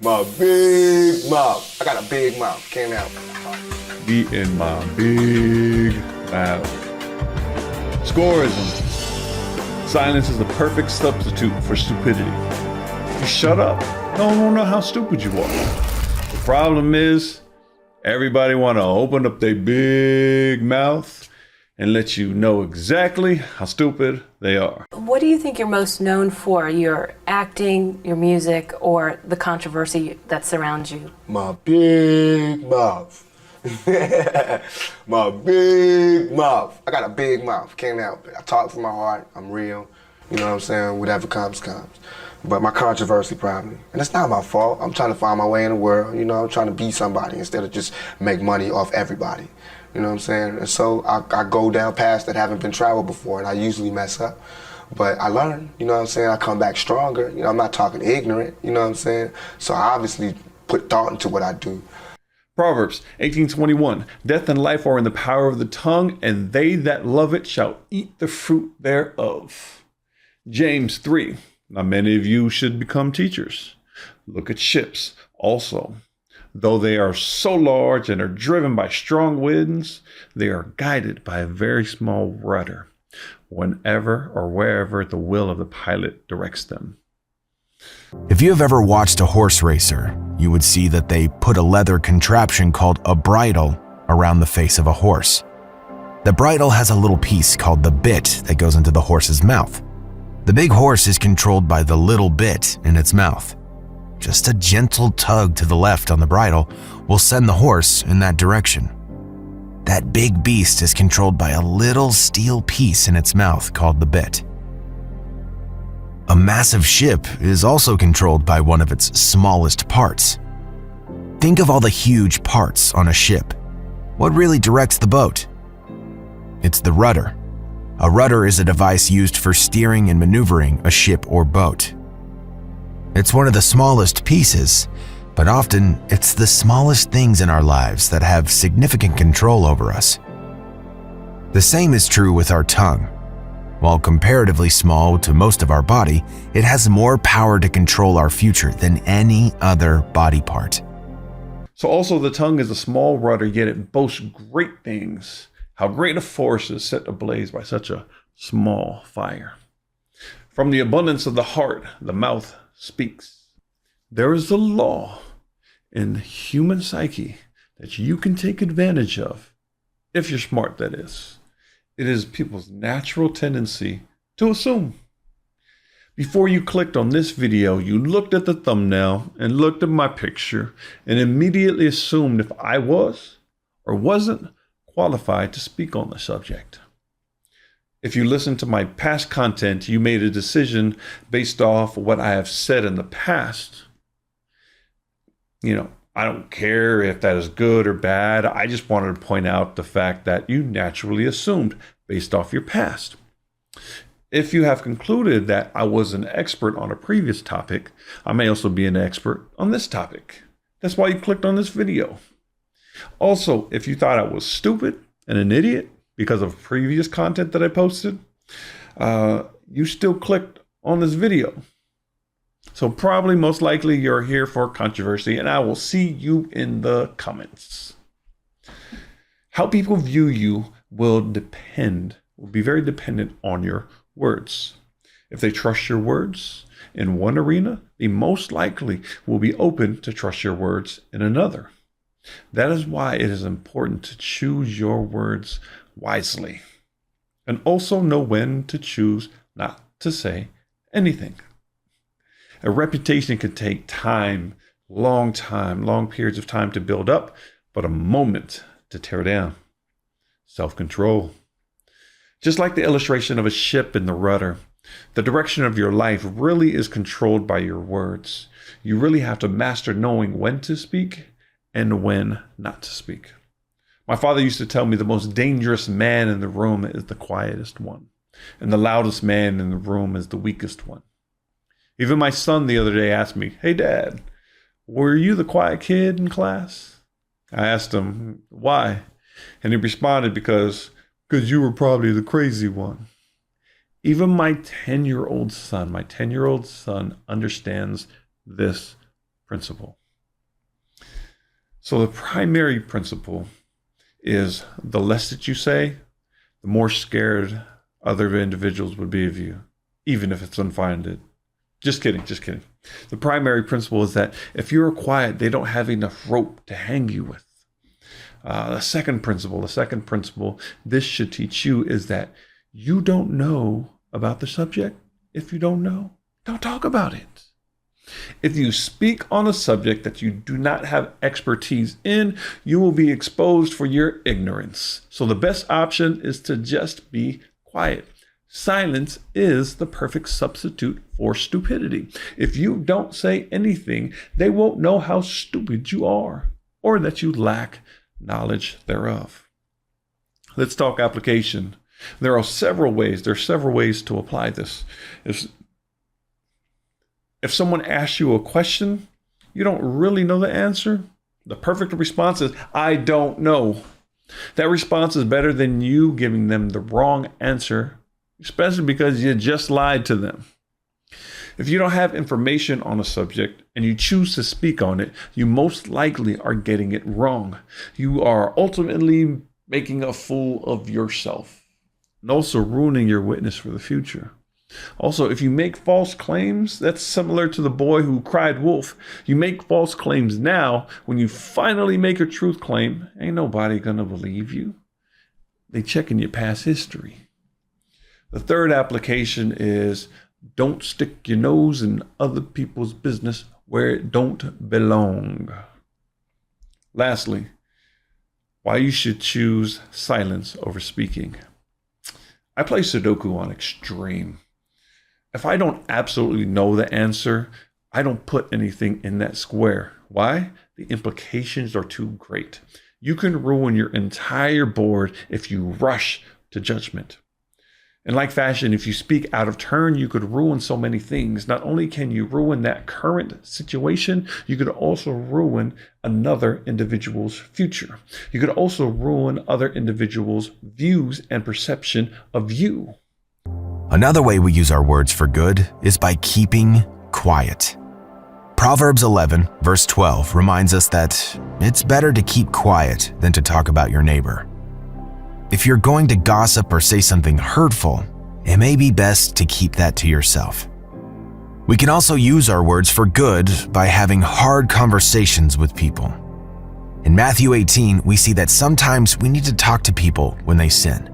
My big mouth. I got a big mouth. Can't help it. Be in my big mouth. Scoreism. Silence is the perfect substitute for stupidity. You shut up. No one will know how stupid you are. The problem is, everybody want to open up their big mouth and let you know exactly how stupid they are. What do you think you're most known for? Your acting, your music, or the controversy that surrounds you? My big mouth. My big mouth. I got a big mouth. Can't help it. I talk from my heart. I'm real. You know what I'm saying? Whatever comes, comes. But my controversy probably. And it's not my fault. I'm trying to find my way in the world. You know, I'm trying to be somebody instead of just make money off everybody. You know what I'm saying? And so I go down paths that haven't been traveled before, and I usually mess up. But I learn, you know what I'm saying? I come back stronger. You know, I'm not talking ignorant, you know what I'm saying? So I obviously put thought into what I do. Proverbs 18:21, death and life are in the power of the tongue, and they that love it shall eat the fruit thereof. James 3, now many of you should become teachers. Look at ships also. Though they are so large and are driven by strong winds, they are guided by a very small rudder, whenever or wherever the will of the pilot directs them. If you have ever watched a horse racer, you would see that they put a leather contraption called a bridle around the face of a horse. The bridle has a little piece called the bit that goes into the horse's mouth. The big horse is controlled by the little bit in its mouth. Just a gentle tug to the left on the bridle will send the horse in that direction. That big beast is controlled by a little steel piece in its mouth called the bit. A massive ship is also controlled by one of its smallest parts. Think of all the huge parts on a ship. What really directs the boat? It's the rudder. A rudder is a device used for steering and maneuvering a ship or boat. It's one of the smallest pieces, but often it's the smallest things in our lives that have significant control over us. The same is true with our tongue. While comparatively small to most of our body, it has more power to control our future than any other body part. So also the tongue is a small rudder, yet it boasts great things. How great a force is set ablaze by such a small fire. From the abundance of the heart, the mouth speaks. There is a law in the human psyche that you can take advantage of, if you're smart, that is. It is people's natural tendency to assume. Before you clicked on this video, you looked at the thumbnail and looked at my picture and immediately assumed if I was or wasn't qualified to speak on the subject. If you listened to my past content, you made a decision based off what I have said in the past. You know, I don't care if that is good or bad. I just wanted to point out the fact that you naturally assumed based off your past. If you have concluded that I was an expert on a previous topic, I may also be an expert on this topic. That's why you clicked on this video. Also, if you thought I was stupid and an idiot because of previous content that I posted, you still clicked on this video. So probably most likely you're here for controversy, and I will see you in the comments. How people view you will be very dependent on your words. If they trust your words in one arena, they most likely will be open to trust your words in another. That is why it is important to choose your words wisely, and also know when to choose not to say anything. A reputation can take time, long periods of time to build up, but a moment to tear down. Self-control. Just like the illustration of a ship in the rudder, the direction of your life really is controlled by your words. You really have to master knowing when to speak and when not to speak. My father used to tell me the most dangerous man in the room is the quietest one, and the loudest man in the room is the weakest one. Even my son the other day asked me, "Hey Dad, were you the quiet kid in class?" I asked him, "Why?" And he responded, because you were probably the crazy one. Even my 10-year-old son understands this principle. So the primary principle is the less that you say, the more scared other individuals would be of you, even if it's unfounded. Just kidding, just kidding. The primary principle is that if you're quiet, they don't have enough rope to hang you with. The second principle, this should teach you is that you don't know about the subject. If you don't know, don't talk about it. If you speak on a subject that you do not have expertise in, you will be exposed for your ignorance. So the best option is to just be quiet. Silence is the perfect substitute for stupidity. If you don't say anything, they won't know how stupid you are or that you lack knowledge thereof. Let's talk application. There are several ways to apply this. If someone asks you a question, you don't really know the answer, the perfect response is, I don't know. That response is better than you giving them the wrong answer, especially because you just lied to them. If you don't have information on a subject and you choose to speak on it, you most likely are getting it wrong. You are ultimately making a fool of yourself and also ruining your witness for the future. Also, if you make false claims, that's similar to the boy who cried wolf. You make false claims now. When you finally make a truth claim, ain't nobody gonna believe you. They checking your past history. The third application is don't stick your nose in other people's business where it don't belong. Lastly, why you should choose silence over speaking. I play Sudoku on extreme. If I don't absolutely know the answer, I don't put anything in that square. Why? The implications are too great. You can ruin your entire board if you rush to judgment. And like fashion, if you speak out of turn, you could ruin so many things. Not only can you ruin that current situation, you could also ruin another individual's future. You could also ruin other individuals' views and perception of you. Another way we use our words for good is by keeping quiet. Proverbs 11, verse 12 reminds us that it's better to keep quiet than to talk about your neighbor. If you're going to gossip or say something hurtful, it may be best to keep that to yourself. We can also use our words for good by having hard conversations with people. In Matthew 18, we see that sometimes we need to talk to people when they sin.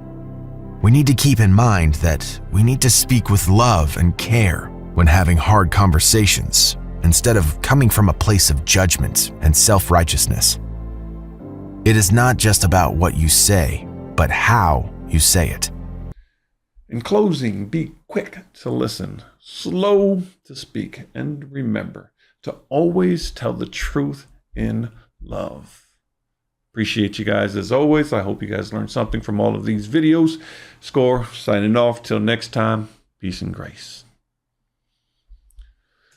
We need to keep in mind that we need to speak with love and care when having hard conversations, instead of coming from a place of judgment and self-righteousness. It is not just about what you say, but how you say it. In closing, be quick to listen, slow to speak, and remember to always tell the truth in love. Appreciate you guys as always. I hope you guys learned something from all of these videos. Score, signing off. Till next time, peace and grace.